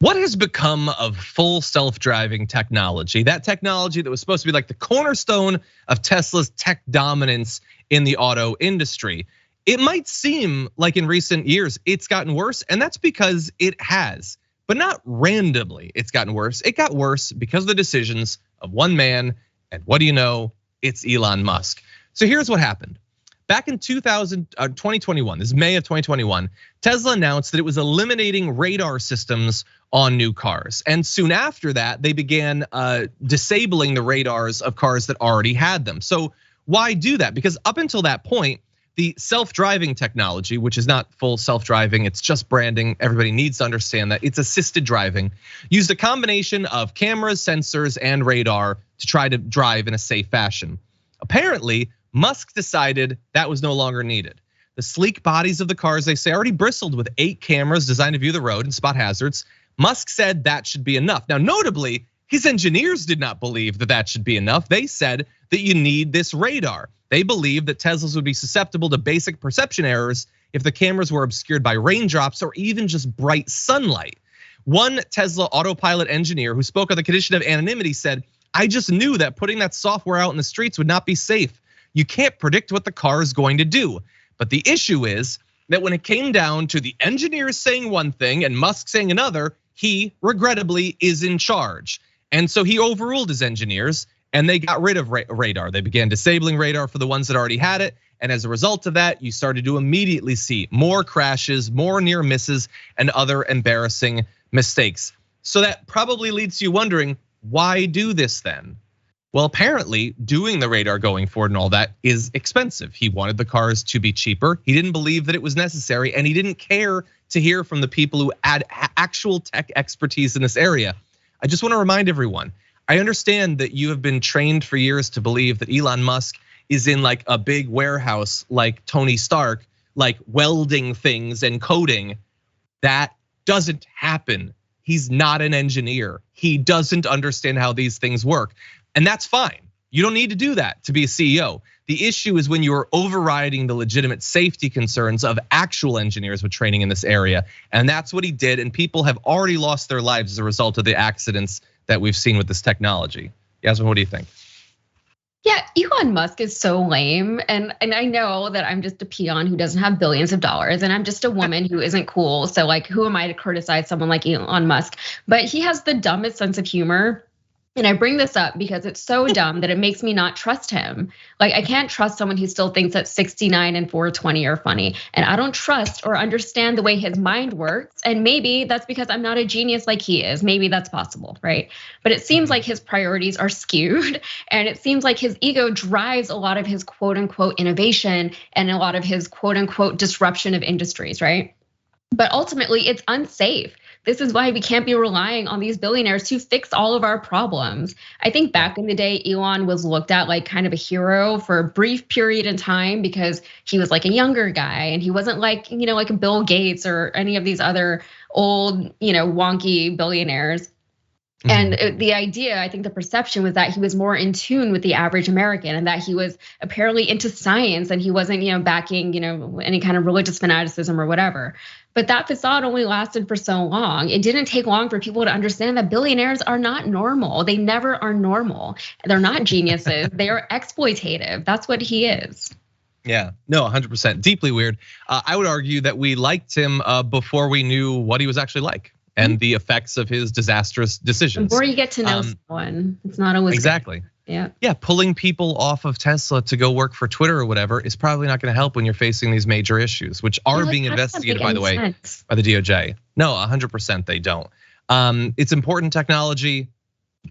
What has become of full self-driving technology? That technology that was supposed to be like the cornerstone of Tesla's tech dominance in the auto industry. It might seem like in recent years it's gotten worse, and that's because it has, but not randomly it's gotten worse. It got worse because of the decisions of one man, and what do you know? It's Elon Musk. So here's what happened. Back in 2021, this is May of 2021, Tesla announced that it was eliminating radar systems on new cars. And soon after that, they began disabling the radars of cars that already had them. So why do that? Because up until that point, the self-driving technology, which is not full self-driving, it's just branding. Everybody needs to understand that it's assisted driving, used a combination of cameras, sensors, and radar to try to drive in a safe fashion. Apparently, Musk decided that was no longer needed. The sleek bodies of the cars, they say, already bristled with 8 cameras designed to view the road and spot hazards. Musk said that should be enough. Now, notably, his engineers did not believe that that should be enough. They said that you need this radar. They believed that Teslas would be susceptible to basic perception errors if the cameras were obscured by raindrops or even just bright sunlight. One Tesla autopilot engineer who spoke on the condition of anonymity said, "I just knew that putting that software out in the streets would not be safe. You can't predict what the car is going to do." But the issue is that when it came down to the engineers saying one thing and Musk saying another, he regrettably is in charge. And so he overruled his engineers and they got rid of radar. They began disabling radar for the ones that already had it. And as a result of that, you started to immediately see more crashes, more near misses, and other embarrassing mistakes. So that probably leads you wondering, why do this then? Well, apparently doing the radar going forward and all that is expensive. He wanted the cars to be cheaper. He didn't believe that it was necessary, and he didn't care to hear from the people who had actual tech expertise in this area. I just want to remind everyone, I understand that you have been trained for years to believe that Elon Musk is in like a big warehouse like Tony Stark, like welding things and coding. That doesn't happen. He's not an engineer. He doesn't understand how these things work. And that's fine. You don't need to do that to be a CEO. The issue is when you're overriding the legitimate safety concerns of actual engineers with training in this area. And that's what he did. And people have already lost their lives as a result of the accidents that we've seen with this technology. Yasmin, what do you think? Yeah, Elon Musk is so lame. And I know that I'm just a peon who doesn't have billions of dollars, and I'm just a woman who isn't cool. So like, who am I to criticize someone like Elon Musk? But he has the dumbest sense of humor. And I bring this up because it's so dumb that it makes me not trust him. Like, I can't trust someone who still thinks that 69 and 420 are funny. And I don't trust or understand the way his mind works. And maybe that's because I'm not a genius like he is. Maybe that's possible, right? But it seems like his priorities are skewed. And it seems like his ego drives a lot of his quote unquote innovation and a lot of his quote unquote disruption of industries, right? But ultimately, it's unsafe. This is why we can't be relying on these billionaires to fix all of our problems. I think back in the day, Elon was looked at like kind of a hero for a brief period in time because he was like a younger guy and he wasn't like, like a Bill Gates or any of these other old, wonky billionaires. And the idea, I think the perception was that he was more in tune with the average American and that he was apparently into science and he wasn't, backing, any kind of religious fanaticism or whatever. But that facade only lasted for so long. It didn't take long for people to understand that billionaires are not normal. They never are normal. They're not geniuses. They are exploitative. That's what he is. Yeah, no, 100%. Deeply weird. I would argue that we liked him before we knew what he was actually like and the effects of his disastrous decisions. Before you get to know someone, it's not always exactly. Good. Yeah. Yeah, pulling people off of Tesla to go work for Twitter or whatever is probably not going to help when you're facing these major issues, which are being investigated, by the way, by the DOJ. No, 100% they don't. It's important technology.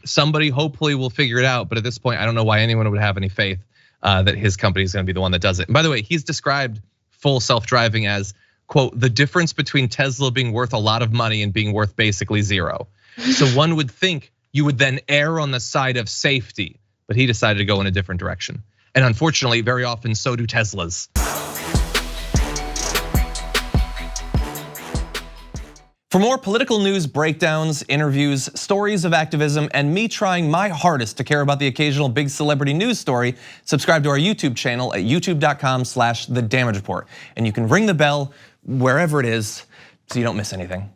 Somebody hopefully will figure it out, but at this point, I don't know why anyone would have any faith that his company is going to be the one that does it. And by the way, he's described full self-driving as, quote, the difference between Tesla being worth a lot of money and being worth basically zero. So one would think you would then err on the side of safety, but he decided to go in a different direction. And unfortunately, very often so do Teslas. For more political news breakdowns, interviews, stories of activism, and me trying my hardest to care about the occasional big celebrity news story, subscribe to our YouTube channel at youtube.com/thedamagereport. And you can ring the bell wherever it is so you don't miss anything.